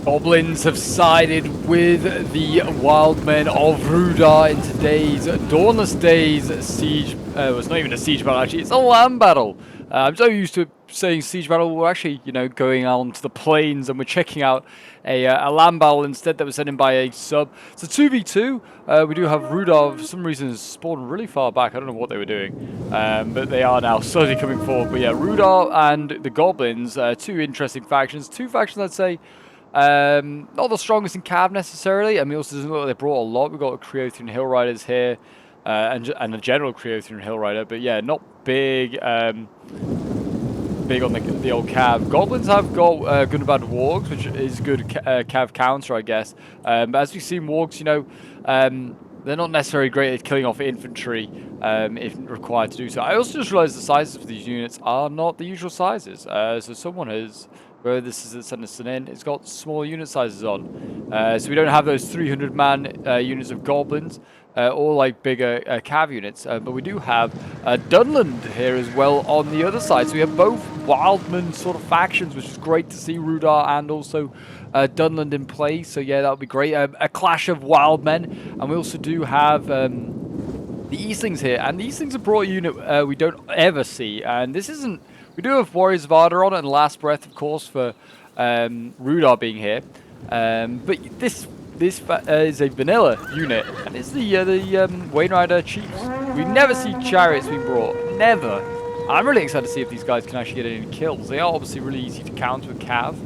Goblins have sided with the Wildmen of Rhuduar in today's Dawnless Days siege. Well, it's not even a siege battle, actually. It's a land battle. I'm so used to saying siege battle. We're actually, going out onto the plains and we're checking out a land battle instead that was sent in by a sub. It's a 2v2. We do have Rhuduar, for some reason, has spawned really far back. I don't know what they were doing. But they are now slowly coming forward. But yeah, Rhuduar and the Goblins, two interesting factions. Two factions, I'd say. Not the strongest in Cav necessarily. I mean, also doesn't look like they brought a lot. We've got Creothian Hill Riders here, and a general Creothian Hill Rider, but yeah, not big. Big on the old Cav. Goblins have got good and bad wargs, which is good Cav counter, I guess. But as we've seen, wargs, they're not necessarily great at killing off infantry if required to do so. I also just realized the sizes for these units are not the usual sizes. So someone has, where this is at Sanderson Inn, it's got smaller unit sizes on. So we don't have those 300-man units of goblins. Or like bigger cav units, but we do have Dunand here as well on the other side. So we have both Wildmen sort of factions, which is great to see. Rhuduar and also Dunand in play. So yeah, that would be great. A clash of Wildmen, and we also do have the Eastlings here, and the Eastlings are brought a unit we don't ever see. And this isn't. We do have Warriors of Ardor on it, and Last Breath, of course, for Rhuduar being here. But this is a vanilla unit, and it's the Wainrider Chiefs. We never see chariots being brought. Never. I'm really excited to see if these guys can actually get any kills. They are obviously really easy to counter with Cav.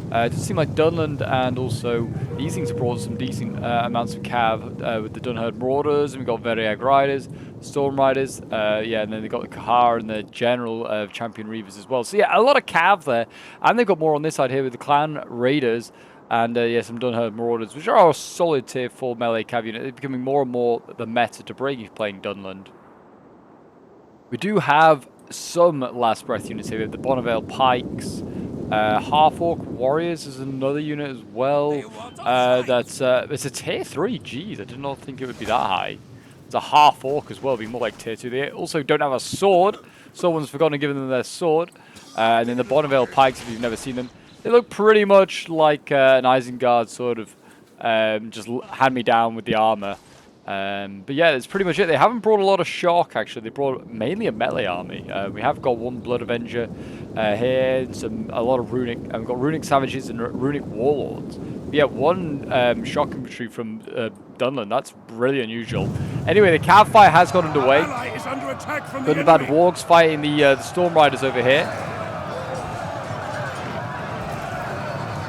It does seem like Dunland and also these things have brought some decent amounts of Cav with the Dunherd Marauders, and we've got Veriag Riders, Storm Riders, yeah, and then they've got the Kahar and the General of Champion Reavers as well. So yeah, a lot of Cav there, and they've got more on this side here with the Clan Raiders. And yeah, some Dunherd Marauders, which are a solid tier 4 melee cav unit. They're becoming more and more the meta to bring if you're playing Dunland. We do have some Last Breath units here. We have the Bonnevale Pikes. Half-Orc Warriors is another unit as well. It's a tier 3. Jeez, I did not think it would be that high. It's a Half-Orc as well, it'd be more like tier 2. They also don't have a sword. Someone's forgotten to give them their sword. And then the Bonnevale Pikes, if you've never seen them, they look pretty much like an Isengard sort of, just hand-me-down with the armor. But yeah, that's pretty much it. They haven't brought a lot of shock, actually. They brought mainly a melee army. We have got one Blood Avenger here, a lot of runic, and we've got runic savages and runic warlords. But yeah, one shock infantry from Dunland. That's really unusual. Anyway, the Cav fight has got underway. Good and bad wargs fighting the Storm Riders over here.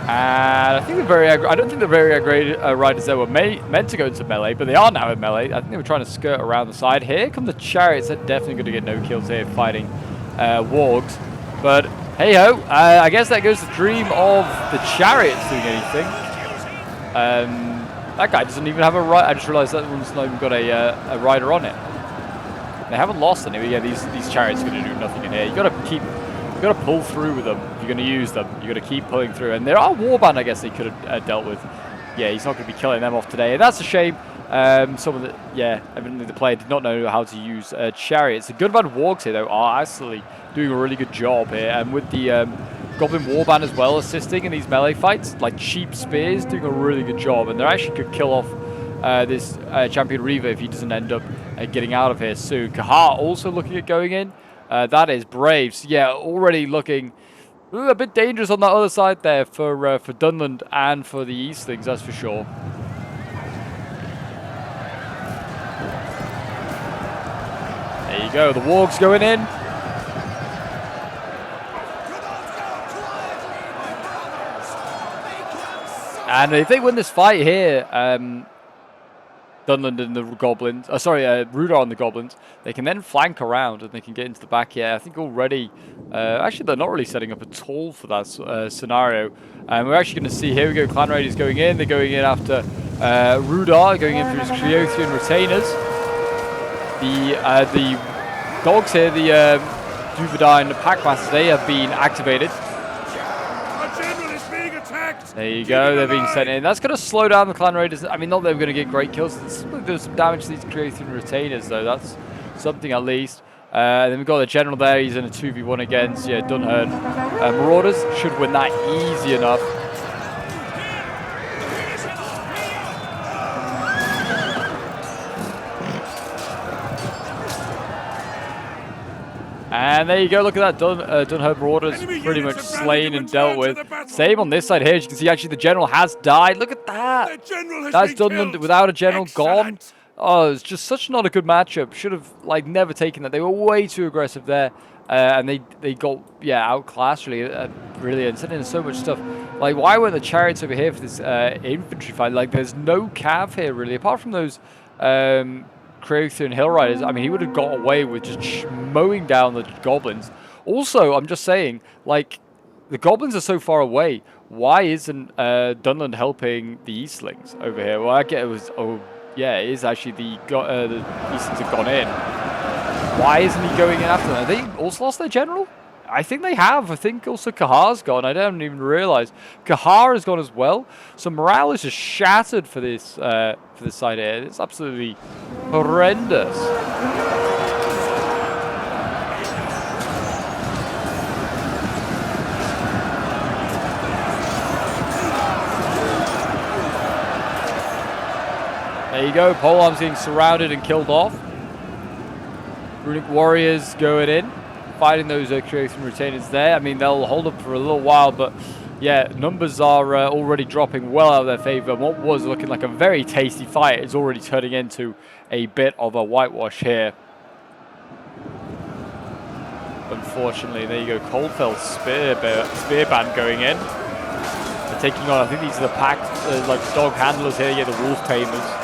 And I think I don't think the Veriag Riders there were meant to go into melee, but they are now in melee. I think they were trying to skirt around the side. Here come the chariots. They're definitely going to get no kills here fighting wargs. But hey ho, I guess that goes the dream of the chariots doing anything. That guy doesn't even have a rider. I just realized that one's not even got a rider on it. They haven't lost any. Yeah, these chariots are going to do nothing in here. You got to pull through with them if you're going to use them. You got to keep pulling through. And there are warband, I guess they could have dealt with. Yeah, he's not going to be killing them off today. And that's a shame. Evidently the player did not know how to use chariots. The good bad wargs here, though, are actually doing a really good job here. And with the Goblin warband as well assisting in these melee fights, like cheap spears, doing a really good job. And they actually could kill off this Champion Reaver if he doesn't end up getting out of here soon. Kahar also looking at going in. That is brave. So yeah, already looking a bit dangerous on that other side there for Dunland and for the Eastlings, that's for sure. There you go, the wargs going in. And if they win this fight here, Dunland and the Goblins, Rhuduar and the Goblins, they can then flank around and they can get into the back here. I think already, actually they're not really setting up at all for that scenario. And we're actually going to see, here we go, Clan Raiders going in. They're going in after Rhuduar, going in for his Creothian retainers. The dogs here, the Duvedine Packmasters, they have been activated. There you go, they're being sent in. That's going to slow down the Clan Raiders. I mean, not that they're going to get great kills. There's some damage to these Creothian retainers, though. That's something at least. Then we've got the General there. He's in a 2v1 against Dunherd. Marauders should win that easy enough. And there you go, look at that, Dunand Marauders pretty much slain and dealt with. Same on this side here, as you can see actually the general has died. Look at that! That's Dunand without a general gone. Oh, it's just such not a good matchup. Should have like never taken that. They were way too aggressive there. And they got, yeah, outclassed really, brilliant. Sending in so much stuff. Like, why weren't the chariots over here for this infantry fight? Like, there's no cav here really, apart from those Creothian Hill Riders. I mean, he would have got away with just mowing down the goblins. Also, I'm just saying, like, the goblins are so far away. Why isn't Dunand helping the Eastlings over here? Well, I get it was, oh yeah, it is actually the Eastlings have gone in. Why isn't he going in after them? Have they also lost their general? I think they have. I think also Kahar's gone. I don't even realize. Kahar has gone as well. So morale is just shattered for this side here. It's absolutely horrendous. There you go. Polearm's getting surrounded and killed off. Runic warriors going in, fighting those Creothian retainers there. I mean, they'll hold up for a little while, but yeah, numbers are already dropping well out of their favor. What was looking like a very tasty fight is already turning into a bit of a whitewash here. Unfortunately, there you go, Coldfell spear band going in. They're taking on, I think these are the pack, like dog handlers here, yeah, the wolf tamers.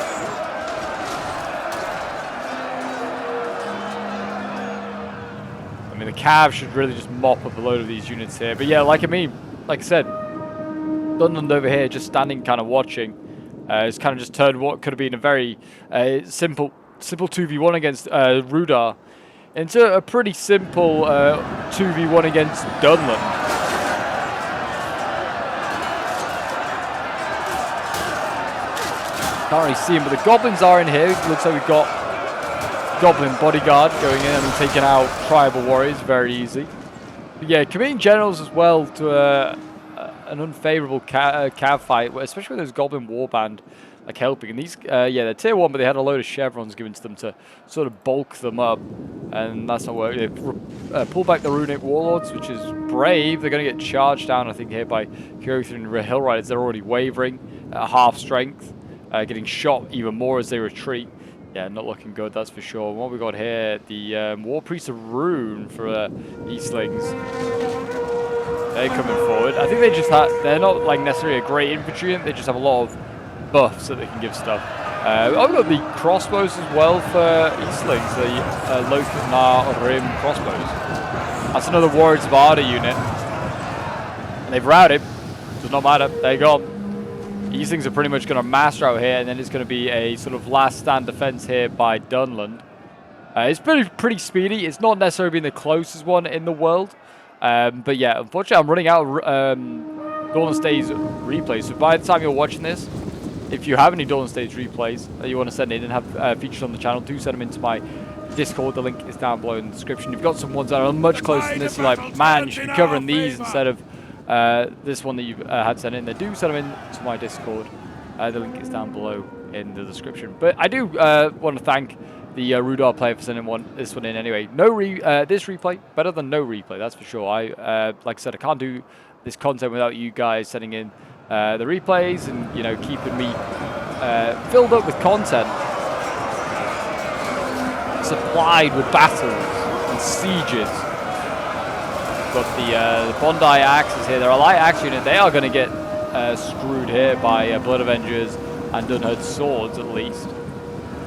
The Cav should really just mop up a load of these units here. But yeah, like I said, Dunand over here just standing kind of watching. It's kind of just turned what could have been a very simple 2v1 against Rhuduar into a pretty simple 2v1 against Dunand. Can't really see him, but the goblins are in here. It looks like we've got Goblin bodyguard going in and taking out tribal warriors very easy. But yeah, committing generals as well to an unfavorable cav fight, especially with those goblin warband like helping. And these, yeah, they're tier 1, but they had a load of chevrons given to them to sort of bulk them up, and that's not working. They pull back the runic warlords, which is brave. They're going to get charged down, I think, here by Creothian Hill Riders. They're already wavering at half strength, getting shot even more as they retreat. Yeah, not looking good, that's for sure. What we got here, the War Priest of Rune for Eastlings. They're coming forward. I think they just have, they're not like necessarily a great infantry, they just have a lot of buffs that they can give stuff. I've got the crossbows as well for Eastlings, the Lothnar Rim crossbows. That's another Warriors of Arda unit. And they've routed, does not matter, they're gone. These things are pretty much going to master out here, and then it's going to be a sort of last stand defense here by Dunand. It's pretty speedy. It's not necessarily been the closest one in the world. But yeah, unfortunately, I'm running out of Dawnless Days replays. So by the time you're watching this, if you have any Dawnless Days replays that you want to send in and have featured on the channel, do send them into my Discord. The link is down below in the description. If you've got some ones that are much closer than this, you're like, man, you should be covering these instead of this one that you had sent in. They do send them in to my Discord. The link is down below in the description. But I do want to thank the Rhuduar player for sending this one in anyway. This replay, better than no replay, that's for sure. Like I said, I can't do this content without you guys sending in the replays and, you know, keeping me filled up with content, supplied with battles and sieges. Got the Bondi axes here. They're a light axe unit. They are going to get screwed here by Blood Avengers and Dunand's swords, at least.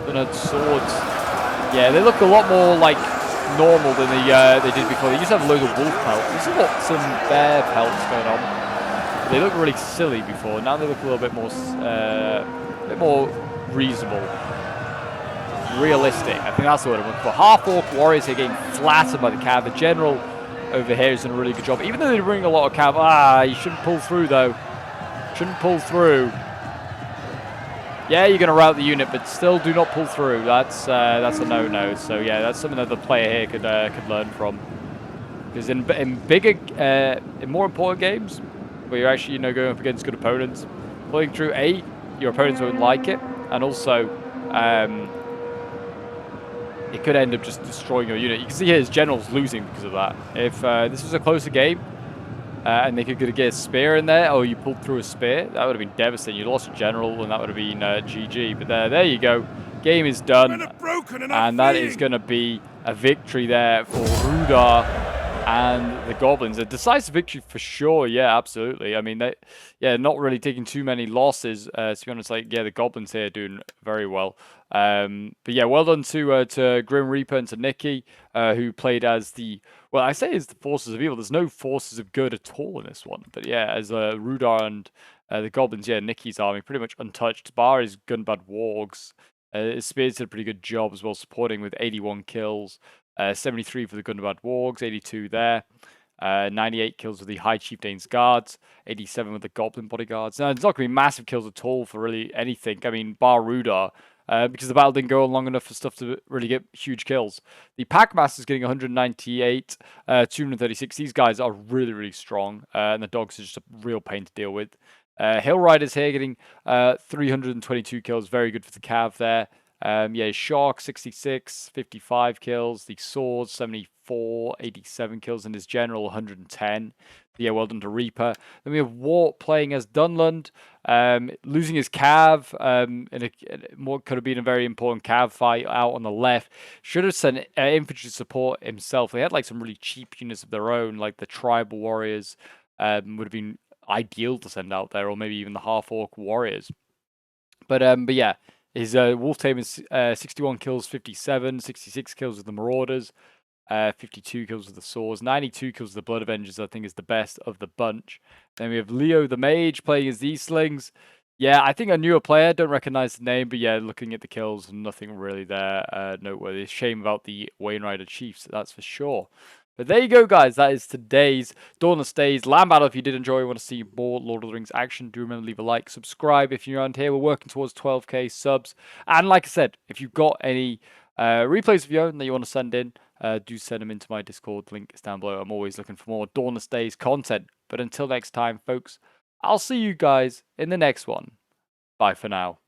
Dunand's swords, yeah, they look a lot more like normal than they did before. They used to have loads of wolf pelts. This has got some bear pelts going on. They looked really silly before. Now they look a little bit more reasonable, realistic. I think that's the word I'm looking for. Half-orc warriors here getting flattened by the cav. The general over here has done a really good job. Even though they're bringing a lot of cav, you shouldn't pull through though. Shouldn't pull through. Yeah, you're going to rout the unit, but still do not pull through. That's a no-no. So yeah, that's something that the player here could learn from. Because in bigger, in more important games, where you're actually, you know, going up against good opponents, pulling through, your opponents won't like it, and also it could end up just destroying your unit. You can see here his general's losing because of that. If this was a closer game, and they could get a spear in there, or you pulled through a spear, that would have been devastating. You lost a general, and that would have been GG. But there you go. Game is done, and that is going to be a victory there for Rhuduar and the Goblins. A decisive victory for sure. Yeah, absolutely. I mean, not really taking too many losses. To be honest, like, yeah, the Goblins here are doing very well. But yeah, well done to Grim Reaper and to Nikki, who played as the, well, I say it's the forces of evil. There's no forces of good at all in this one. But yeah, as Rhuduar and the Goblins, yeah, Nikki's army pretty much untouched. Bar is Gunbad Wargs. His Spears did a pretty good job as well, supporting with 81 kills. 73 for the Gunbad Wargs, 82 there. 98 kills with the High Chieftain's Guards, 87 with the Goblin Bodyguards. Now, it's not going to be massive kills at all for really anything. I mean, bar Rhuduar, because the battle didn't go on long enough for stuff to really get huge kills. The Packmaster's getting 198, 236. These guys are really, really strong, and the dogs are just a real pain to deal with. Hill Riders here getting 322 kills, very good for the Cav there. Yeah, Shark 66, 55 kills. The Swords 74, 87 kills, and his General 110. Yeah, well done to Reaper. Then we have Wart playing as Dunand, losing his Cav in what could have been a very important Cav fight out on the left. Should have sent infantry support himself. They had like some really cheap units of their own, like the Tribal Warriors would have been ideal to send out there, or maybe even the Half-Orc Warriors. But yeah, his Wolf Tame is 61 kills, 57, 66 kills with the Marauders, 52 kills with the Swords, 92 kills with the Blood Avengers, I think is the best of the bunch. Then we have Leo the Mage playing as these Slings. Yeah, I think a newer player, don't recognize the name, but yeah, looking at the kills, nothing really there noteworthy. Shame about the Wainrider Chiefs, that's for sure. But there you go, guys. That is today's Dawnless Days land battle. If you did enjoy and want to see more Lord of the Rings action, do remember to leave a like, subscribe if you're around here. We're working towards 12k subs. And like I said, if you've got any replays of your own that you want to send in, do send them into my Discord. Link is down below. I'm always looking for more Dawnless Days content. But until next time, folks, I'll see you guys in the next one. Bye for now.